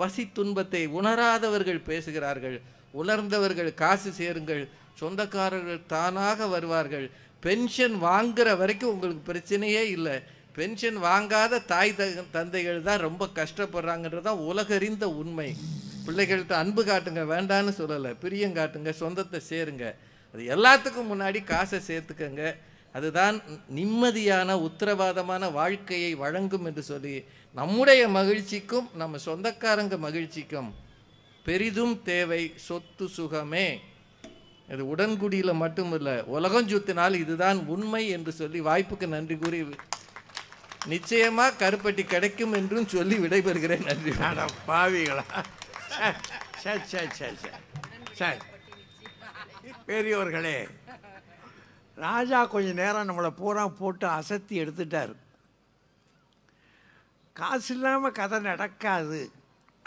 பசி துன்பத்தை உணராதவர்கள் பேசுகிறார்கள். உணர்ந்தவர்கள் காசு சேருங்கள், சொந்தக்காரர்கள் தானாக வருவார்கள். பென்ஷன் வாங்குற வரைக்கும் உங்களுக்கு பிரச்சனையே இல்லை. பென்ஷன் வாங்காத தாய் தந்தைகள் தான் ரொம்ப கஷ்டப்படுறாங்கன்றதான் உலகறிந்த உண்மை. பிள்ளைகள்கிட்ட அன்பு காட்டுங்க, வேண்டான்னு சொல்லலை, பிரியம் காட்டுங்க, சொந்தத்தை சேருங்க. அது எல்லாத்துக்கும் முன்னாடி காசை சேர்த்துக்கங்க. அதுதான் நிம்மதியான உத்தரவாதமான வாழ்க்கையை வழங்கும் என்று சொல்லி நம்முடைய மகிழ்ச்சிக்கும் நம்ம சொந்தக்காரங்க மகிழ்ச்சிக்கும் பெரிதும் தேவை சொத்து சுகமே. இது உடன்குடியில் மட்டுமில்லை, உலகம் சுத்தினால் இதுதான் உண்மை என்று சொல்லி வாய்ப்புக்கு நன்றி கூறி நிச்சயமாக கருப்பட்டி கிடைக்கும் என்றும் சொல்லி விடைபெறுகிறேன். நன்றி. பாவிகளா, சரி சரி சரி சரி சரி. பெரியவர்களே, ராஜா கொஞ்ச நேரம் நம்மளை பூரா போட்டு அசத்தி எடுத்துட்டார். காசு இல்லாமல் கதை நடக்காது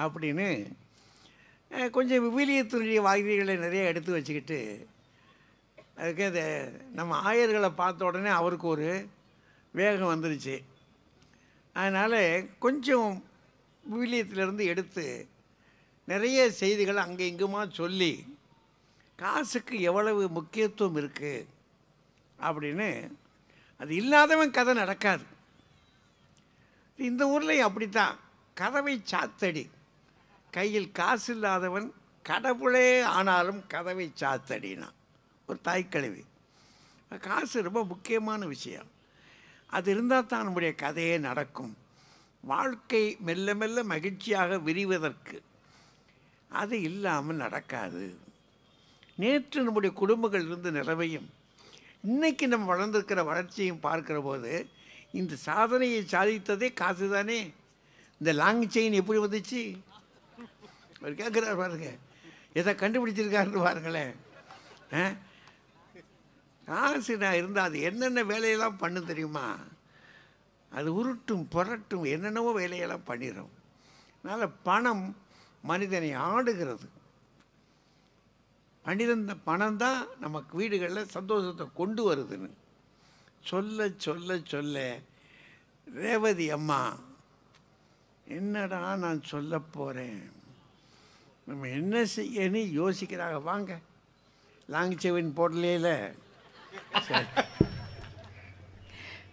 அப்படின்னு கொஞ்சம் விவிலியத்தினுடைய வாக்கியங்களை நிறைய எடுத்து வச்சுக்கிட்டு, அதுக்கு அது நம்ம ஆயர்களை பார்த்த உடனே அவருக்கு ஒரு வேகம் வந்துருச்சு. அதனால் கொஞ்சம் விவிலியத்திலிருந்து எடுத்து நிறைய செய்திகள் அங்கே இங்குமா சொல்லி காசுக்கு எவ்வளவு முக்கியத்துவம் இருக்குது அப்படின்னு. அது இல்லாதவன் கதை நடக்காது. இந்த ஊரில் அப்படித்தான். கதவை சாத்தடி, கையில் காசு இல்லாதவன் கடவுளே ஆனாலும் கதவை சாத்தடினா ஒரு தாய்க்கிழவி. காசு ரொம்ப முக்கியமான விஷயம். அது இருந்தால் தான் நம்முடைய கதையே நடக்கும். வாழ்க்கை மெல்ல மெல்ல மகிழ்ச்சியாக விரிவதற்கு அது இல்லாமல் நடக்காது. நேற்று நம்முடைய குடும்பங்கள் இருந்து நிலவையும் இன்றைக்கி நம்ம வளர்ந்துருக்கிற வளர்ச்சியையும் பார்க்குற போது இந்த சாதனையை சாதித்ததே காசு தானே. இந்த லாங் செயின் எப்படி வந்துச்சு அவர் கேட்குறாரு பாருங்க, எதை கண்டுபிடிச்சிருக்காருன்னு பாருங்களேன். காசு நான் இருந்தால் அது என்னென்ன வேலையெல்லாம் பண்ணு தெரியுமா? அது உருட்டும் புரட்டும் என்னென்னவோ வேலையெல்லாம் பண்ணிடும். அதனால் பணம் மனிதனை ஆடுகிறது. பண்ணியிருந்த பணம் தான் நமக்கு வீடுகளில் சந்தோஷத்தை கொண்டு வருதுன்னு சொல்ல சொல்ல சொல்ல ரேவதி அம்மா என்னடா நான் சொல்ல போகிறேன், நம்ம என்ன செய்யன்னு யோசிக்கிறாங்க. வாங்க, லாங் செவின் போடலையில.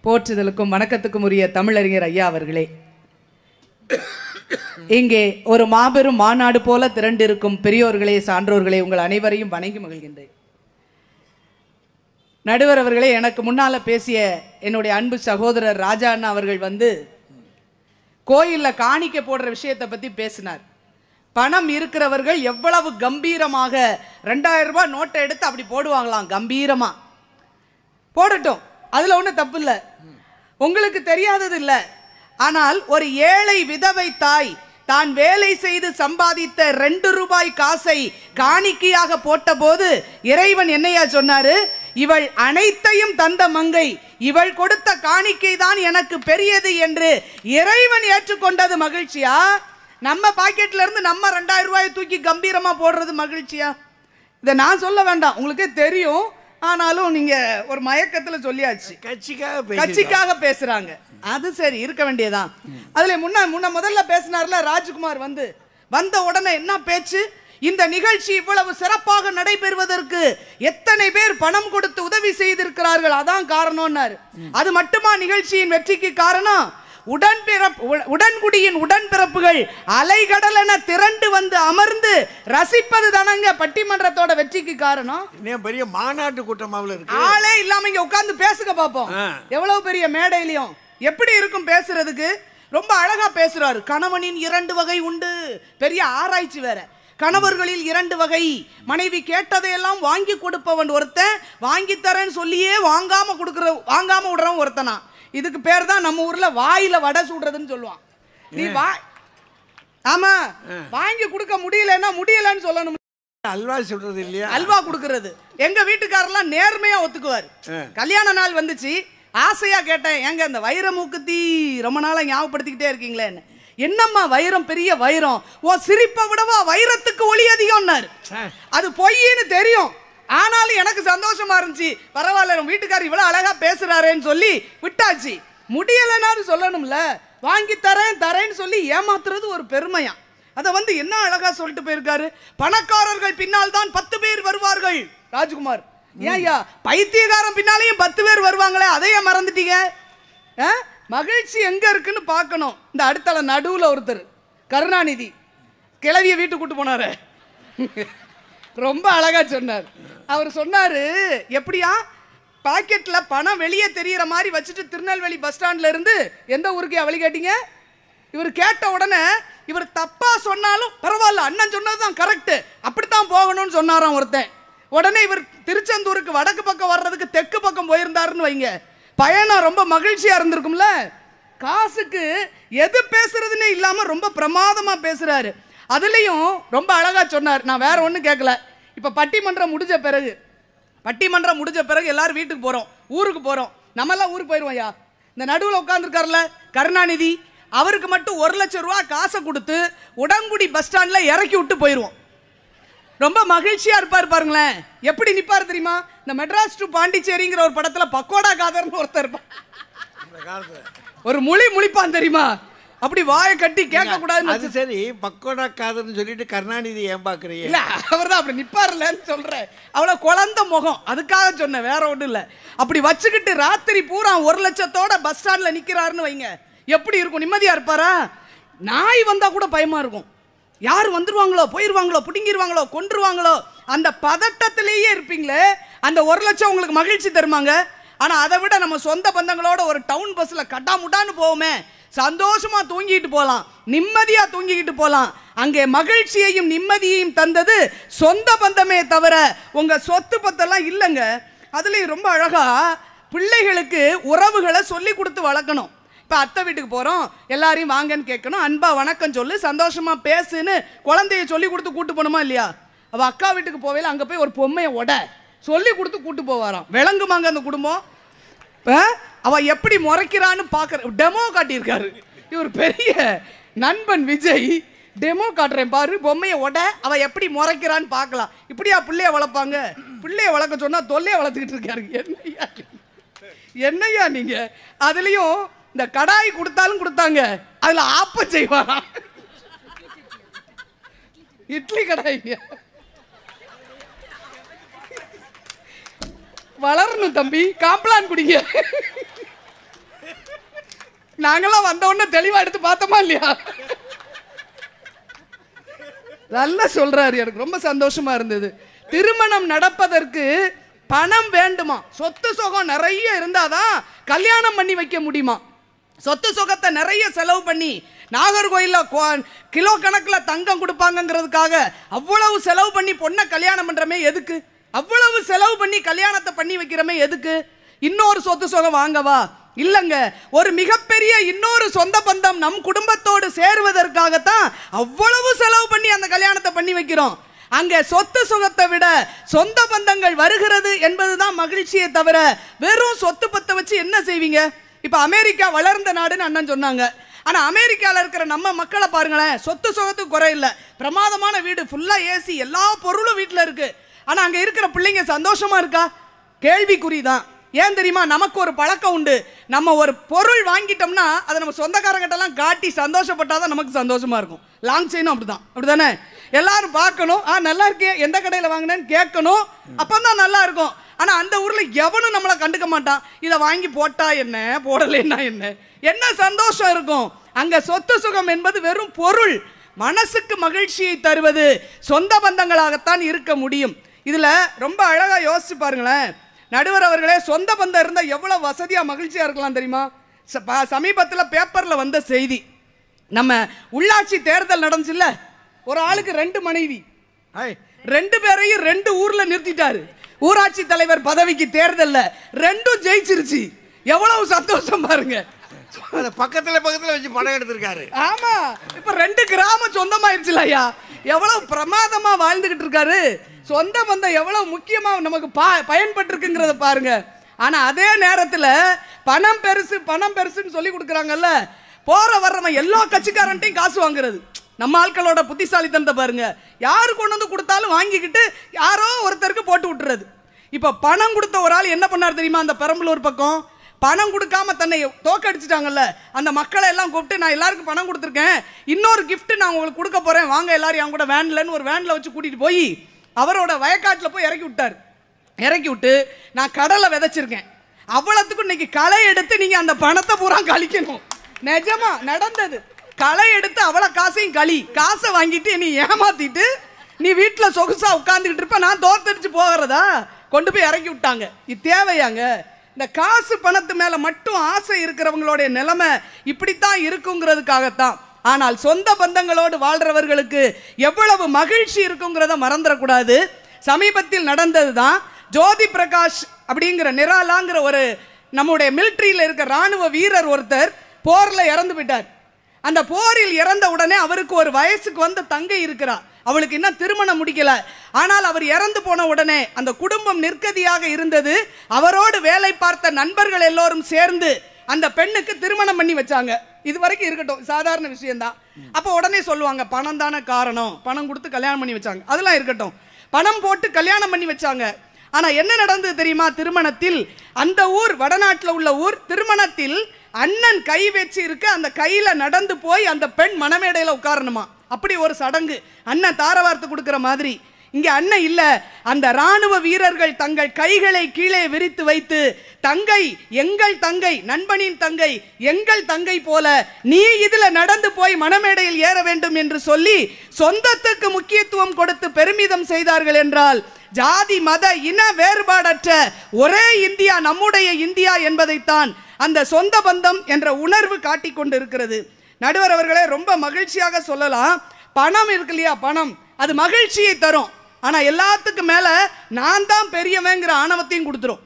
போற்றுதலுக்கும் வணக்கத்துக்கும் உரிய தமிழறிஞர் ஐயா அவர்களே, இங்கே ஒரு மாபெரும் மாநாடு போல திரண்டிருக்கும் பெரியோர்களே, சான்றோர்களே, உங்கள் அனைவரையும் வணங்கி மகிழ்கின்றேன். நடுவர் அவர்களே, எனக்கு முன்னால பேசிய என்னுடைய அன்பு சகோதரர் ராஜா அண்ணா அவர்கள் கோயிலில் காணிக்கை போடுற விஷயத்தை பற்றி பேசினார். பணம் இருக்கிறவர்கள் எவ்வளவு கம்பீரமாக 2000 ரூபாய் நோட்டை எடுத்து அப்படி போடுவாங்களாம். கம்பீரமா போடட்டும், அதில் ஒன்றும் தப்பு இல்லை, உங்களுக்கு தெரியாதது இல்லை. ஆனால் ஒரு ஏழை விதவை தாய் தான் வேலை செய்து சம்பாதித்த 2 ரூபாய் காசை காணிக்கையாக போட்ட போது இறைவன் என்னையா சொன்னாரு? இவள் அனைத்தையும் தந்த மங்கை, இவள் கொடுத்த காணிக்கை தான் எனக்கு பெரியது என்று இறைவன் ஏற்றுக்கொண்டது மகிழ்ச்சியா? நம்ம பாக்கெட்ல இருந்து நம்ம 2000 ரூபாயை தூக்கி கம்பீரமா போடுறது மகிழ்ச்சியா? இதை நான் சொல்ல வேண்டாம், உங்களுக்கே தெரியும். ஆனாலும் நீங்க ஒரு மயக்கத்துல சொல்லியாச்சு. கட்சிக்காக பேசுறாங்க, அது சரி, இருக்க வேண்டியதான். அதுல முதல்ல பேசினார்ல ராஜ்குமார், வந்த உடனே என்ன பேச்சு? இந்த நிகழ்ச்சி இவ்வளவு சிறப்பாக நடைபெறுவதற்கு எத்தனை பேர் பணம் கொடுத்து உதவி செய்திருக்கிறார்கள், அதான் காரணம்னாரு. அது மட்டுமா நிகழ்ச்சியின் வெற்றிக்கு காரணம்? உடன்குடியின் உடன்பிறப்புகள் அலைகடல் என திரண்டு வந்து அமர்ந்து ரசிப்பது தானங்க பட்டிமன்றத்தோட வெற்றிக்கு காரணம். பெரிய மாநாட்டு கூட்டமாவில் இருக்கு, ஆளே இல்லாம இங்க உட்கார்ந்து பேசுங்க பாப்போம். எவ்வளவு பெரிய மேடையிலையும் எப்படி இருக்கும் பேசுறதுக்கு? ரொம்ப அழகா பேசுறாரு. கணவனின் 2 வகை உண்டு, பெரிய ஆராய்ச்சி வேற. கணவர்களில் 2 வகை. மனைவி கேட்டதையெல்லாம் வாங்கி கொடுப்பவன் ஒருத்தன், வாங்கி தரேன்னு சொல்லியே வாங்காம விடுறவன் ஒருத்தனா. இதுக்கு பேர் தான் நம்ம ஊர்ல வாயில வடை சுடுறதுன்னு சொல்லுவான். நீ ஆமா, வாங்கி கொடுக்க முடியலன்னு சொல்லணும். அல்வா சுடுறது இல்லையா? அல்வா கொடுக்கறது. எங்க வீட்டுக்காரெல்லாம் நேர்மையா ஒத்துக்குவார். கல்யாண நாள் வந்துச்சு, ஆசையா கேட்டேன், ஏங்க இந்த வைர மூக்குத்தி ரொம்ப நாளா ஞாபகப்படுத்திக்கிட்டே இருக்கீங்களேன்னு. என்னம்மா வைரம்? பெரிய வைரம். ஓ, சிரிப்பை விடவா வைரத்துக்கு ஒளி அதிகம்னாரு. அது பொய்ன்னு தெரியும், ஆனாலும் எனக்கு சந்தோஷமா இருந்துச்சு. பரவாயில்ல, வீட்டுக்காரர் இவ்வளவு அழகா பேசுறாரேன்னு சொல்லி விட்டாச்சு. முடியலைன்னு சொல்லணும்ல. வாங்கி தரேன்னு சொல்லி ஏமாத்துறது ஒரு பெருமையா? அதை என்ன அழகா சொல்லிட்டு போயிருக்காரு. பணக்காரர்கள் பின்னால் தான் 10 பேர் வருவார்கள். ராஜ்குமார், ஏயா பைத்தியக்காரன் பின்னாலேயும் 10 பேர் வருவாங்களே, அதையே மறந்துட்டீங்க? மகிழ்ச்சி எங்க இருக்குன்னு பார்க்கணும். இந்த அடுத்தல நடுவுல ஒருத்தர் கருணாநிதி கிளவிய வீட்டுக்கு கூட்டு போனாரு, ரொம்ப அழகா சொன்னார். அவர் சொன்னாரு, எப்படியா பாக்கெட்ல பணம் வெளியே தெரியற மாதிரி வச்சுட்டு திருநெல்வேலி பஸ் ஸ்டாண்ட்ல இருந்து எந்த ஊருக்கு வழி கேட்டீங்க? இவர் கேட்ட உடனே இவர் தப்பா சொன்னாலும் பரவாயில்ல, அண்ணன் சொன்னதுதான் கரெக்ட், அப்படித்தான் போகணும்னு சொன்னாராம் ஒருத்தன். உடனே இவர் திருச்செந்தூருக்கு வடக்கு பக்கம் வர்றதுக்கு தெற்கு பக்கம் போயிருந்தாருன்னு வைங்க, பயணம் ரொம்ப மகிழ்ச்சியா இருந்திருக்கும்ல. காசுக்கு எது பேசுறதுன்னு இல்லாம ரொம்ப பிரமாதமா பேசுறாரு. அதுலயும் ரொம்ப அழகா சொன்னார். நான் வேற ஒன்றும் கேட்கல. இப்ப பட்டிமன்றம் முடிஞ்ச பிறகு எல்லாரும் வீட்டுக்கு போறோம், ஊருக்கு போறோம். நம்ம எல்லாம் ஊருக்கு போயிருவோம். ஐயா, இந்த நடுவில் உட்கார்ந்துருக்காருல கருணாநிதி, அவருக்கு மட்டும் 1 லட்சம் ரூபாய் காசை கொடுத்து உடன்குடி பஸ் ஸ்டாண்ட்ல இறக்கி விட்டு போயிருவோம். ரொம்ப மகிழ்ச்சியா இருப்பார் பாருங்களேன். எப்படி நிப்பாரு தெரியுமா? இந்த மெட்ராஸ் டு பாண்டிச்சேரிங்கிற ஒரு படத்துல பக்கோடா காதர்னு ஒருத்தர் இருப்பான், ஒரு முழிப்பான் தெரியுமா? அப்படி வாயை கட்டி கேட்க கூடாதுன்னு. அது சரி, பக்கோடா காதர்னு சொல்லிட்டு கருணாநிதி ஏன் பாக்குறீங்க? இல்ல, அவர் தான் அப்படி நிப்பாருலன்னு சொல்றேன். அவ்வளவு குழந்த முகம், அதுக்காக சொன்ன, வேற ஒன்றும் இல்ல. அப்படி வச்சுக்கிட்டு ராத்திரி பூரா 1 லட்சத்தோட பஸ் ஸ்டாண்ட்ல நிக்கிறாருன்னு வைங்க, எப்படி இருக்கும்? நிம்மதியா இருப்பாரா? நாய் வந்தா கூட பயமா இருக்கும். யார் வந்துருவாங்களோ, போயிருவாங்களோ, பிடுங்கிருவாங்களோ, கொன்றுவாங்களோ, அந்த பதட்டத்திலேயே இருப்பீங்களே. அந்த 1 லட்சம் உங்களுக்கு மகிழ்ச்சி தருமாங்க. ஆனா அதை விட நம்ம சொந்த பந்தங்களோட ஒரு டவுன் பஸ்ல கட்டாமுட்டான்னு போவோமே, சந்தோஷமா தூங்கிட்டு போலாம், நிம்மதியா தூங்கிக்கிட்டு போலாம். அங்கே மகிழ்ச்சியையும் நிம்மதியையும் தந்தது சொந்த பந்தமே தவிர உங்க சொத்து பத்தெல்லாம் இல்லைங்க. அதுலயும் ரொம்ப அழகா பிள்ளைகளுக்கு உறவுகளை சொல்லி கொடுத்து வளர்க்கணும். இப்போ அத்தை வீட்டுக்கு போகிறோம், எல்லாரையும் வாங்கன்னு கேட்கணும், அன்பா வணக்கம் சொல்லு, சந்தோஷமா பேசுன்னு குழந்தைய சொல்லி கொடுத்து கூட்டு போகணுமா இல்லையா? அவள் அக்கா வீட்டுக்கு போவேல, அங்கே போய் ஒரு பொம்மையை சொல்லி கொடுத்து கூட்டு போவாராம். விளங்குமாங்க அந்த குடும்பம்? அவ எப்படி முறைக்கிறான்னு பார்க்குற டெமோ காட்டியிருக்காரு இவர் பெரிய நண்பன் விஜய். டெமோ காட்டுறேன் பாரு, பொம்மையை உட அவ எப்படி முறைக்கிறான்னு பார்க்கலாம். இப்படியா பிள்ளைய வளர்ப்பாங்க? பிள்ளைய வளர்க்க சொன்னா தொல்லைய வளர்த்துக்கிட்டு இருக்காரு. என்னையா நீங்க? அதுலயும் இந்த கடாய் கொடுத்தாலும் கொடுத்தாங்க, அதுல ஆப்ப செய்வாராம். இட்லி கடாய்ங்க. வளரணும் தம்பி, காம்ப்ளான் குடிங்க. நாங்கெல்லாம் வந்த உடனே தெளிவா எடுத்து பார்த்தோமா இல்லையா? நல்லா சொல்றாரு, எனக்கு ரொம்ப சந்தோஷமா இருந்தது. திருமணம் நடப்பதற்கு பணம் வேண்டுமா? சொத்து சுகம் நிறைய இருந்தாதான் கல்யாணம் பண்ணி வைக்க முடியுமா? சொத்து சுகத்தை நிறைய செலவு பண்ணி நாகர்கோயில்ல கிலோ கணக்கில் தங்கம் கொடுப்பாங்கிறதுக்காக அவ்வளவு செலவு பண்ணி பொண்ணை கல்யாணம் பண்றமே எதுக்கு? அவ்வளவு செலவு பண்ணி கல்யாணத்தை பண்ணி வைக்கிறமே எதுக்கு? இன்னொரு சொத்து சுகம் வாங்கவா? இல்லங்க, ஒரு மிகப்பெரிய இன்னொரு சொந்த பந்தம் நம் குடும்பத்தோடு சேருவதற்காகத்தான் அவ்வளவு செலவு பண்ணி அந்த கல்யாணத்தை பண்ணி வைக்கிறோம். அங்க சொத்து சுகத்தை விட சொந்த பந்தங்கள் வருகிறது என்பதுதான் மகிழ்ச்சியை தவிர வெறும் சொத்து பத்தை வச்சு என்ன செய்வீங்க? இப்ப அமெரிக்கா வளர்ந்த நாடுன்னு அண்ணன் சொன்னாங்க. ஆனா அமெரிக்கால இருக்கிற நம்ம மக்களை பாருங்களேன், சொத்து சுகத்துக்கு குறை இல்லை, பிரமாதமான வீடு, ஃபுல்லா ஏசி, எல்லா பொருளும் வீட்டுல இருக்கு. ஆனா அங்க இருக்கிற பிள்ளைங்க சந்தோஷமா இருக்கா? கேள்விக்குறிதான். ஏன் தெரியுமா? நமக்கு ஒரு பழக்கம் உண்டு. நம்ம ஒரு பொருள் வாங்கிட்டோம்னா அதை நம்ம சொந்தக்காரங்கிட்ட எல்லாம் காட்டி சந்தோஷப்பட்டாதான் நமக்கு சந்தோஷமா இருக்கும். லாங் செயினும் அப்படிதான், அப்படிதானே? எல்லாரும் பார்க்கணும், நல்லா இருக்கே, எந்த கடையில் வாங்கினேன்னு கேட்கணும், அப்பதான் நல்லா இருக்கும். ஆனா அந்த ஊர்ல எவனும் நம்மளை கண்டுக்க மாட்டான். இதை வாங்கி போட்டா என்ன, போடலைன்னா என்ன, என்ன சந்தோஷம் இருக்கும்? அங்க சொத்து சுகம் என்பது வெறும் பொருள். மனசுக்கு மகிழ்ச்சியை தருவது சொந்த பந்தங்களாகத்தான் இருக்க முடியும். இதுல ரொம்ப அழகா யோசிச்சு பாருங்களேன் நடுவர் அவர்களே. சொந்த பந்தம் இருந்தா எவ்வளவு வசதியா மகிழ்ச்சியா இருக்கலாம் தெரியுமா? சமீபத்தில் பேப்பர்ல வந்த செய்தி, நம்ம உள்ளாட்சி தேர்தல் நடந்துச்சுல்ல, ஒரு ஆளுக்கு 2 மனைவி, 2 பேரையும் 2 ஊர்ல நிறுத்திட்டாரு. ஊராட்சி தலைவர் பதவிக்கு தேர்தல்ல 2ம் ஜெயிச்சிருச்சு. எவ்வளவு சந்தோஷம் பாருங்க. பக்கத்துல வச்சு படம் எடுத்திருக்காரு. ஆமா, இப்ப 2 கிராமம் சொந்தமாயிருச்சுல ஐயா. எவ்வளவு பிரமாதமா வாழ்ந்துகிட்டு இருக்காரு. சொந்த பந்தம் எவ்வளவு முக்கியமா நமக்கு பயன்பட்டு இருக்குங்கிறத பாருங்க. ஆனா அதே நேரத்துல பணம் பெருசு பணம் பெருசுன்னு சொல்லி கொடுக்குறாங்கல்ல, போற வர்றவன் எல்லா கட்சிக்காரன்ட்டையும் காசு வாங்குறது. நம்ம ஆட்களோட புத்திசாலித்தனத்தை பாருங்க. யாரு கொண்டு வந்து கொடுத்தாலும் வாங்கிக்கிட்டு யாரோ ஒருத்தருக்கு போட்டு விட்டுறது. இப்ப பணம் கொடுத்த ஒரு ஆள் என்ன பண்ணார் தெரியுமா? அந்த பெரம்பலூர் பக்கம் பணம் கொடுக்காம தன்னை தோக்கடிச்சிட்டாங்கல்ல, அந்த மக்களை எல்லாம் கூப்பிட்டு, நான் எல்லாருக்கும் பணம் கொடுத்துருக்கேன், இன்னொரு கிஃப்ட் நான் உங்களுக்கு கொடுக்க போறேன், வாங்க எல்லாரும் என் கூட வேன்லன்னு ஒரு வேன்ல வச்சு கூட்டிட்டு போய் அவரோட வயக்காட்டில் போய் இறக்கி விட்டார். இறக்கி விட்டு, நான் கடலை விதைச்சிருக்கேன், அவ்வளவுக்கும் இன்னைக்கு களை எடுத்து நீங்க அந்த பணத்தை பூரா கழிக்கணும். நிஜமா நடந்தது. களை எடுத்து அவ்வளவு காசையும் காசை வாங்கிட்டு நீ ஏமாத்திட்டு நீ வீட்டில் சொகுசா உட்காந்துக்கிட்டு இருப்ப, நான் தோத்தடிச்சு போகிறதா கொண்டு போய் இறக்கி விட்டாங்க. இது தேவையாங்க? இந்த காசு பணத்து மேல மட்டும் ஆசை இருக்கிறவங்களுடைய நிலைமை இப்படித்தான் இருக்குங்கிறதுக்காகத்தான். ஆனால் சொந்த பந்தங்களோடு வாழ்றவர்களுக்கு எவ்வளவு மகிழ்ச்சி இருக்குங்கிறத மறந்துடக்கூடாது. சமீபத்தில் நடந்தது தான். ஜோதி பிரகாஷ் அப்படிங்கிற நிராலாங்கிற ஒரு நம்முடைய மிலிட்ரியில் இருக்க ராணுவ வீரர் ஒருத்தர் போர்ல இறந்து விட்டார். அந்த போரில் இறந்த உடனே அவருக்கு ஒரு வயசுக்கு வந்த தங்கை இருக்கிறார். அவளுக்கு இன்னும் திருமணம் முடிக்கல. ஆனால் அவர் இறந்து போன உடனே அந்த குடும்பம் நிர்கதியாக இருந்தது. அவரோடு வேலை பார்த்த நண்பர்கள் எல்லோரும் சேர்ந்து அந்த பெண்ணுக்கு திருமணம் பண்ணி வச்சாங்க. இது வரைக்கும் இருக்கட்டும், சாதாரண விஷயம்தான். அப்போ உடனே சொல்லுவாங்க, பணம் தானே காரணம், பணம் கொடுத்து கல்யாணம் பண்ணி வச்சாங்க. அதெல்லாம் இருக்கட்டும், பணம் போட்டு கல்யாணம் பண்ணி வச்சாங்க. ஆனா என்ன நடந்தது தெரியுமா? திருமணத்தில் அந்த ஊர், வடநாட்டில் உள்ள ஊர், திருமணத்தில் அண்ணன் கை வச்சு இருக்க, அந்த கையில நடந்து போய் அந்த பெண் மணமேடையில உட்காரணுமா. அப்படி ஒரு சடங்கு. அண்ணன் தாரவார்த்து கொடுக்கிற மாதிரி. இங்க அண்ணன் இல்ல, அந்த ராணுவ வீரர்கள் தங்கள் கைகளை கீழே விரித்து வைத்து, தங்கை, எங்கள் தங்கை, நண்பனின் தங்கை, எங்கள் தங்கை போல நீ இதுல நடந்து போய் மணமேடையில் ஏற வேண்டும் என்று சொல்லி சொந்தத்துக்கு முக்கியத்துவம் கொடுத்து பெருமிதம் செய்தார்கள் என்றால், ஜாதி மத இன வேறுபாடற்ற ஒரே இந்தியா நம்முடைய இந்தியா என்பதைத்தான் அந்த சொந்த பந்தம் என்ற உணர்வு காட்டிக் கொண்டு இருக்கிறது. நடுவர் அவர்களே, ரொம்ப மகிழ்ச்சியாக சொல்லலாம், பணம் இருக்கு இல்லையா, பணம் அது மகிழ்ச்சியை தரும். ஆனா எல்லாத்துக்கும் மேல நான் தான் பெரியவங்கிற ஆணவத்தையும் கொடுத்துரும்.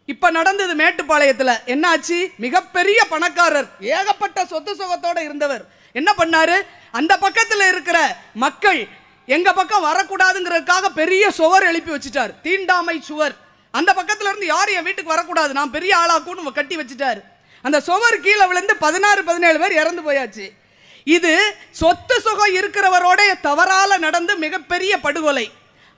இப்ப நடந்தது மேட்டுப்பாளையத்துல என்னாச்சு? மிகப்பெரிய பணக்காரர், ஏகப்பட்ட சொத்து சுகத்தோட இருந்தவர் என்ன பண்ணாரு? அந்த பக்கத்துல இருக்கிற மக்கள் எங்க பக்கம் வரக்கூடாதுங்கிறதுக்காக பெரிய சுவர் எழுப்பி வச்சுட்டார், தீண்டாமை சுவர். அந்த பக்கத்துல இருந்து யாரும் என் வீட்டுக்கு வரக்கூடாது, நான் பெரிய ஆளாக்குன்னு கட்டி வச்சுட்டாரு. அந்த சுவர் கீழே விழுந்து 16-17 பேர் இறந்து போயாச்சு. இது சொத்து சுகம் இருக்கிறவரோட தவறால நடந்து மிகப்பெரிய படுகொலை.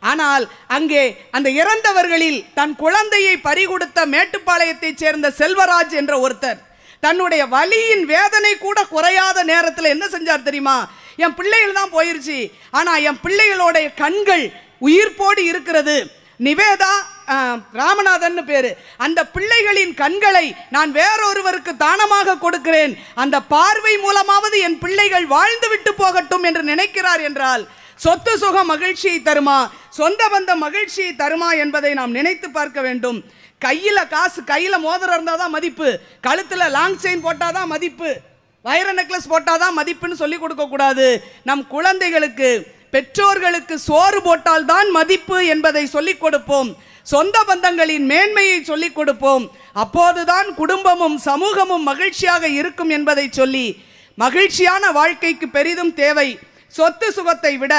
ஆனால் அங்கே அந்த இறந்தவர்களில் தன் குழந்தையை பறிகொடுத்த மேட்டுப்பாளையத்தைச் சேர்ந்த செல்வராஜ் என்ற ஒருத்தர் தன்னுடைய வலியின் வேதனை கூட குறையாத நேரத்தில் என்ன செஞ்சார் தெரியுமா? என் பிள்ளைகள் தான் போயிருச்சு, ஆனா என் பிள்ளைகளோட கண்கள் உயிர்ப்போடு இருக்கிறது. நிவேதா ராமநாதன் பேரு. அந்த பிள்ளைகளின் கண்களை நான் வேறொருவருக்கு தானமாக கொடுக்கிறேன், அந்த பார்வை மூலமாவது என் பிள்ளைகள் வாழ்ந்து விட்டு போகட்டும் என்று நினைக்கிறார் என்றால் சொத்து சுகம் மகிழ்ச்சியை தருமா, சொந்த பந்த மகிழ்ச்சியை தருமா என்பதை நாம் நினைத்து பார்க்க வேண்டும். கையில காசு, கையில மோதிரம் இருந்தாதான் மதிப்பு, கழுத்துல லாங் செயின் போட்டாதான் மதிப்பு, வைர நெக்லஸ் போட்டாதான் மதிப்புன்னு சொல்லி கொடுக்க கூடாது. நம் குழந்தைகளுக்கு பெற்றோர்களுக்கு சோறு போட்டால் தான் மதிப்பு என்பதை சொல்லிக் கொடுப்போம். சொந்த பந்தங்களின் மேன்மையை சொல்லிக் கொடுப்போம். அப்போதுதான் குடும்பமும் சமூகமும் மகிழ்ச்சியாக இருக்கும் என்பதை சொல்லி, மகிழ்ச்சியான வாழ்க்கைக்கு பெரிதும் தேவை சொத்து சுகத்தை விட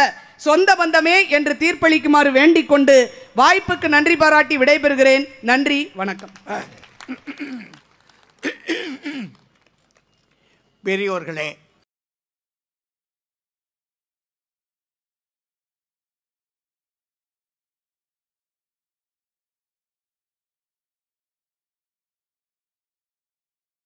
சொந்த பந்தமே என்று தீர்ப்பளிக்குமாறு வேண்டிக் கொண்டு வாய்ப்புக்கு நன்றி பாராட்டி விடைபெறுகிறேன். நன்றி, வணக்கம். பெரியோர்களே,